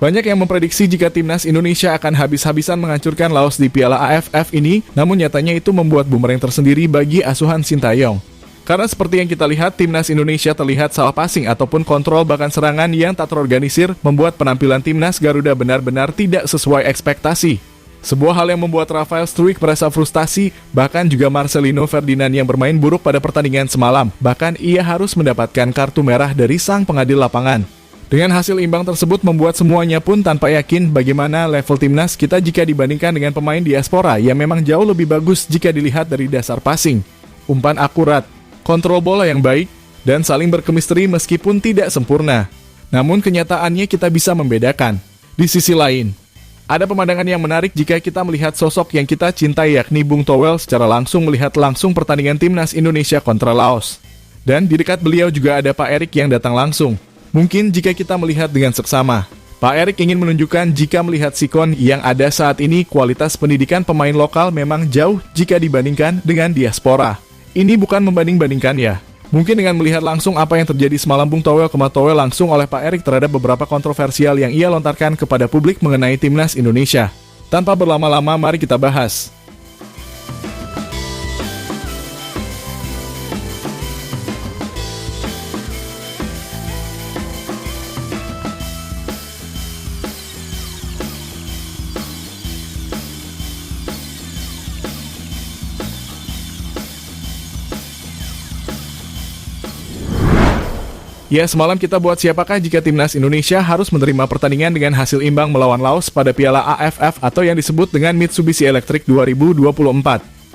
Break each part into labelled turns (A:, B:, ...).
A: Banyak yang memprediksi jika timnas Indonesia akan habis-habisan menghancurkan Laos di Piala AFF ini, namun nyatanya itu membuat bumerang tersendiri bagi asuhan Sintayong. Karena seperti yang kita lihat, timnas Indonesia terlihat salah passing ataupun kontrol bahkan serangan yang tak terorganisir membuat penampilan timnas Garuda benar-benar tidak sesuai ekspektasi. Sebuah hal yang membuat Rafael Struijk merasa frustasi, bahkan juga Marcelino Ferdinand yang bermain buruk pada pertandingan semalam. Bahkan ia harus mendapatkan kartu merah dari sang pengadil lapangan. Dengan hasil imbang tersebut membuat semuanya pun tanpa yakin bagaimana level timnas kita jika dibandingkan dengan pemain diaspora yang memang jauh lebih bagus jika dilihat dari dasar passing, umpan akurat, kontrol bola yang baik, dan saling berkemistri meskipun tidak sempurna. Namun kenyataannya kita bisa membedakan. Di sisi lain, ada pemandangan yang menarik jika kita melihat sosok yang kita cintai yakni Bung Towel secara langsung melihat langsung pertandingan timnas Indonesia kontra Laos. Dan di dekat beliau juga ada Pak Erik yang datang langsung. Mungkin jika kita melihat dengan seksama, Pak Erik ingin menunjukkan jika melihat sikon yang ada saat ini kualitas pendidikan pemain lokal memang jauh jika dibandingkan dengan diaspora. Ini bukan membanding-bandingkan ya. Mungkin dengan melihat langsung apa yang terjadi semalam Bung Towel Towel langsung oleh Pak Erik terhadap beberapa kontroversial yang ia lontarkan kepada publik mengenai timnas Indonesia. Tanpa berlama-lama, mari kita bahas. Ya, semalam kita buat siapakah jika timnas Indonesia harus menerima pertandingan dengan hasil imbang melawan Laos pada Piala AFF atau yang disebut dengan Mitsubishi Electric 2024.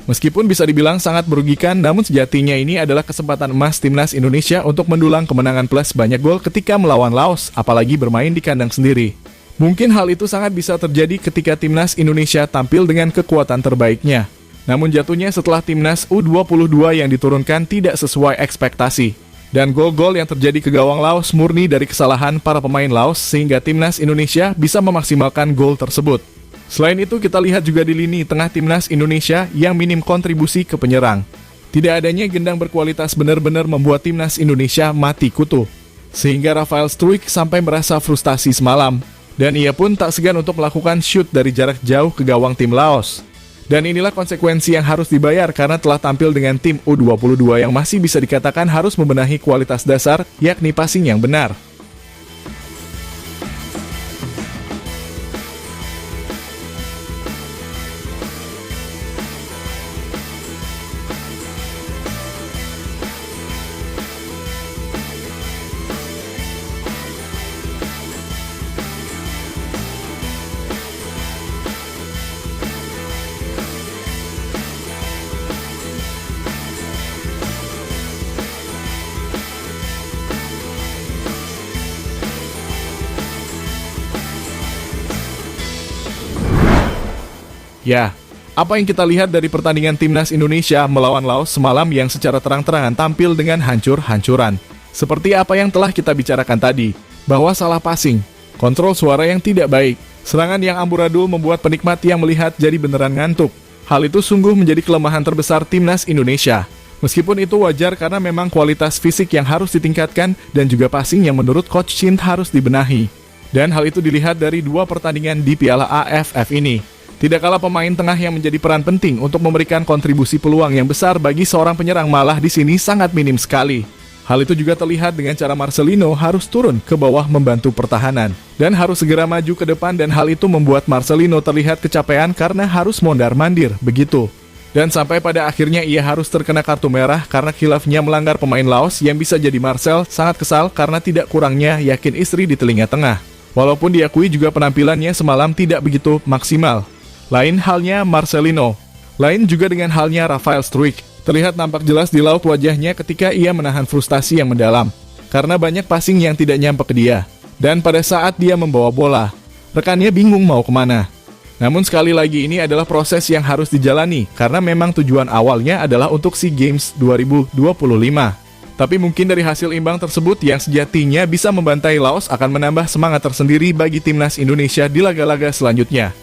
A: Meskipun bisa dibilang sangat merugikan, namun sejatinya ini adalah kesempatan emas timnas Indonesia untuk mendulang kemenangan plus banyak gol ketika melawan Laos, apalagi bermain di kandang sendiri. Mungkin hal itu sangat bisa terjadi ketika timnas Indonesia tampil dengan kekuatan terbaiknya. Namun jatuhnya setelah timnas U22 yang diturunkan tidak sesuai ekspektasi. Dan gol-gol yang terjadi ke gawang Laos murni dari kesalahan para pemain Laos sehingga timnas Indonesia bisa memaksimalkan gol tersebut. Selain itu kita lihat juga di lini tengah timnas Indonesia yang minim kontribusi ke penyerang. Tidak adanya gendang berkualitas benar-benar membuat timnas Indonesia mati kutu. Sehingga Rafael Struijk sampai merasa frustasi semalam. Dan ia pun tak segan untuk melakukan shoot dari jarak jauh ke gawang tim Laos. Dan inilah konsekuensi yang harus dibayar karena telah tampil dengan tim U22 yang masih bisa dikatakan harus membenahi kualitas dasar, yakni passing yang benar. Ya, apa yang kita lihat dari pertandingan timnas Indonesia melawan Laos semalam yang secara terang-terangan tampil dengan hancur-hancuran. Seperti apa yang telah kita bicarakan tadi, bahwa salah passing, kontrol suara yang tidak baik, serangan yang amburadul membuat penikmat yang melihat jadi beneran ngantuk. Hal itu sungguh menjadi kelemahan terbesar timnas Indonesia. Meskipun itu wajar karena memang kualitas fisik yang harus ditingkatkan dan juga passing yang menurut Coach Shin harus dibenahi. Dan hal itu dilihat dari dua pertandingan di Piala AFF ini. Tidak kalah pemain tengah yang menjadi peran penting untuk memberikan kontribusi peluang yang besar bagi seorang penyerang malah di sini sangat minim sekali. Hal itu juga terlihat dengan cara Marcelino harus turun ke bawah membantu pertahanan dan harus segera maju ke depan dan hal itu membuat Marcelino terlihat kecapean karena harus mondar-mandir begitu. Dan sampai pada akhirnya ia harus terkena kartu merah karena khilafnya melanggar pemain Laos yang bisa jadi Marcel sangat kesal karena tidak kurangnya yakin istri di telinga tengah. Walaupun diakui juga penampilannya semalam tidak begitu maksimal. Lain halnya Marcelino. Lain juga dengan halnya Rafael Struijk. Terlihat nampak jelas di laut wajahnya ketika ia menahan frustasi yang mendalam. Karena banyak passing yang tidak nyampe ke dia. Dan pada saat dia membawa bola, rekannya bingung mau kemana. Namun sekali lagi ini adalah proses yang harus dijalani. Karena memang tujuan awalnya adalah untuk SEA Games 2025. Tapi mungkin dari hasil imbang tersebut yang sejatinya bisa membantai Laos akan menambah semangat tersendiri bagi timnas Indonesia di laga-laga selanjutnya.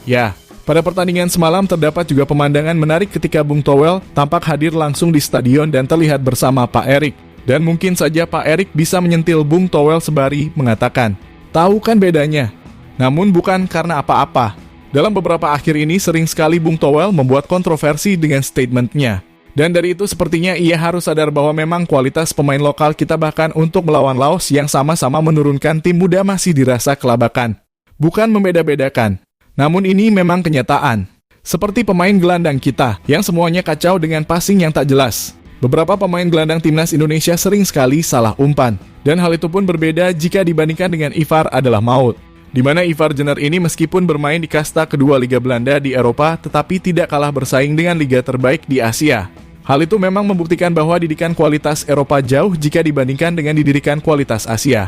A: Ya, pada pertandingan semalam terdapat juga pemandangan menarik ketika Bung Towel tampak hadir langsung di stadion dan terlihat bersama Pak Erik. Dan mungkin saja Pak Erik bisa menyentil Bung Towel sembari mengatakan, "Tahu kan bedanya?" Namun bukan karena apa-apa. Dalam beberapa akhir ini sering sekali Bung Towel membuat kontroversi dengan statementnya. Dan dari itu sepertinya ia harus sadar bahwa memang kualitas pemain lokal kita bahkan untuk melawan Laos yang sama-sama menurunkan tim muda masih dirasa kelabakan. Bukan membeda-bedakan. Namun ini memang kenyataan. Seperti pemain gelandang kita yang semuanya kacau dengan passing yang tak jelas. Beberapa pemain gelandang timnas Indonesia sering sekali salah umpan. Dan hal itu pun berbeda jika dibandingkan dengan Ivar adalah Maut. Di mana Ivar Jenner ini meskipun bermain di kasta kedua Liga Belanda di Eropa, tetapi tidak kalah bersaing dengan liga terbaik di Asia. Hal itu memang membuktikan bahwa didikan kualitas Eropa jauh jika dibandingkan dengan didikan kualitas Asia.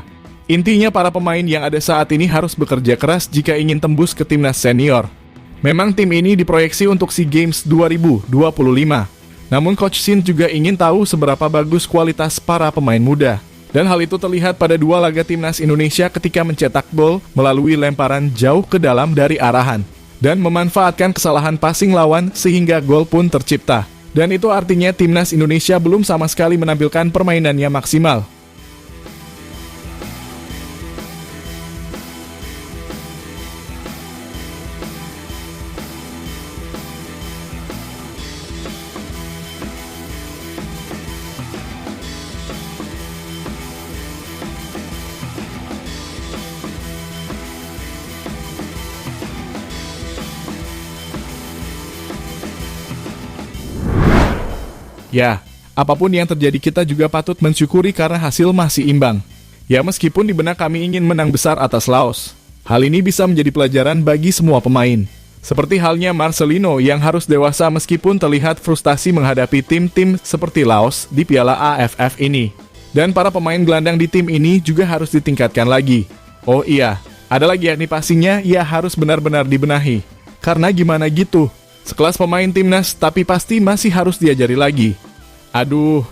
A: Intinya para pemain yang ada saat ini harus bekerja keras jika ingin tembus ke timnas senior. Memang tim ini diproyeksi untuk SEA Games 2025. Namun Coach Shin juga ingin tahu seberapa bagus kualitas para pemain muda. Dan hal itu terlihat pada 2 laga timnas Indonesia ketika mencetak gol melalui lemparan jauh ke dalam dari arahan. Dan memanfaatkan kesalahan passing lawan sehingga gol pun tercipta. Dan itu artinya timnas Indonesia belum sama sekali menampilkan permainannya maksimal. Ya, apapun yang terjadi kita juga patut mensyukuri karena hasil masih imbang. Ya meskipun di benak kami ingin menang besar atas Laos. Hal ini bisa menjadi pelajaran bagi semua pemain. Seperti halnya Marcelino yang harus dewasa meskipun terlihat frustasi menghadapi tim-tim seperti Laos di Piala AFF ini. Dan para pemain gelandang di tim ini juga harus ditingkatkan lagi. Oh iya, ada lagi yakni passingnya ya harus benar-benar dibenahi. Karena gimana gitu? Sekelas pemain timnas tapi pasti masih harus diajari lagi. Aduh,